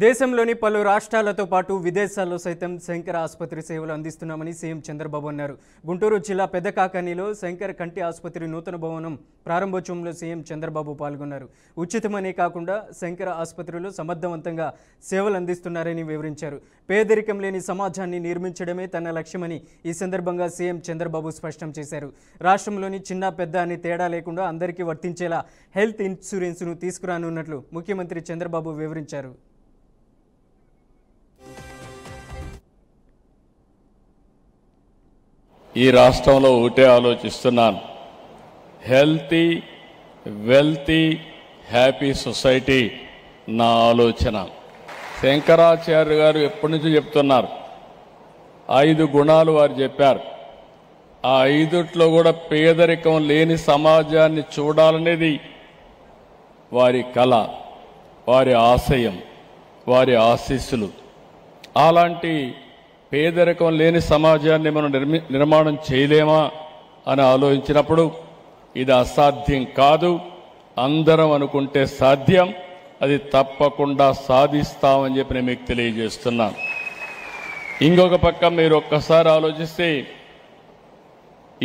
దేశంలోని పలు రాష్ట్రాలతో పాటు విదేశాల్లో సైతం శంకర ఆసుపత్రి సేవలు అందిస్తున్నామని సీఎం చంద్రబాబు అన్నారు. గుంటూరు జిల్లా పెద్దకాకానిలో శంకర కంటి ఆసుపత్రి నూతన భవనం ప్రారంభోత్సవంలో సీఎం చంద్రబాబు పాల్గొన్నారు. ఉచితమనే కాకుండా శంకర ఆసుపత్రిలో సమర్థవంతంగా సేవలు అందిస్తున్నారని వివరించారు. పేదరికం లేని సమాజాన్ని నిర్మించడమే తన లక్ష్యమని ఈ సందర్భంగా సీఎం చంద్రబాబు స్పష్టం చేశారు. రాష్ట్రంలోని చిన్న పెద్ద అని తేడా లేకుండా అందరికీ వర్తించేలా హెల్త్ ఇన్సూరెన్స్ను తీసుకురానున్నట్లు ముఖ్యమంత్రి చంద్రబాబు వివరించారు. ఈ రాష్ట్రంలో ఒకటే ఆలోచిస్తున్నాను, హెల్తీ వెల్తీ హ్యాపీ సొసైటీ నా ఆలోచన. శంకరాచార్య గారు ఎప్పటి నుంచి చెప్తున్నారు, 5 గుణాలు వారు చెప్పారు. ఆ 5ట్లో కూడా పేదరికం లేని సమాజాన్ని చూడాలనేది వారి కళ, వారి ఆశయం, వారి ఆశీస్సులు. అలాంటి పేదరికం లేని సమాజాన్ని మనం నిర్మాణం చేయలేమా అని ఆలోచించినప్పుడు ఇది అసాధ్యం కాదు, అందరం అనుకుంటే సాధ్యం, అది తప్పకుండా సాధిస్తామని చెప్పి నేను మీకు తెలియజేస్తున్నాను. ఇంకొక పక్క మీరు ఒక్కసారి ఆలోచిస్తే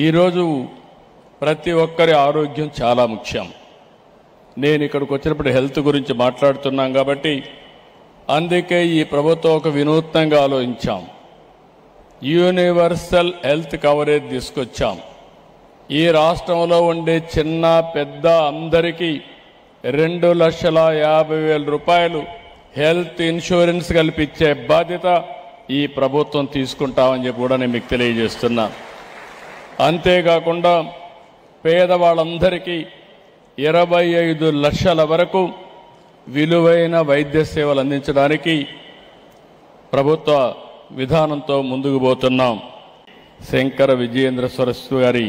ఈరోజు ప్రతి ఒక్కరి ఆరోగ్యం చాలా ముఖ్యం. నేను ఇక్కడికి వచ్చినప్పుడు హెల్త్ గురించి మాట్లాడుతున్నాం కాబట్టి అందుకే ఈ ప్రభుత్వం ఒక వినూత్నంగా ఆలోచించాం. యూనివర్సల్ హెల్త్ కవరేజ్ తీసుకొచ్చాం. ఈ రాష్ట్రంలో ఉండే చిన్న పెద్ద అందరికీ 2,50,000 రూపాయలు హెల్త్ ఇన్సూరెన్స్ కల్పించే బాధ్యత ఈ ప్రభుత్వం తీసుకుంటామని చెప్పి కూడా నేను మీకు తెలియజేస్తున్నా. అంతేకాకుండా పేదవాళ్ళందరికీ 25 లక్షల వరకు విలువైన వైద్య సేవలు అందించడానికి ప్రభుత్వ విధానంతో ముందుకు పోతున్నాం. శంకర విజయేంద్ర సరస్వతి గారి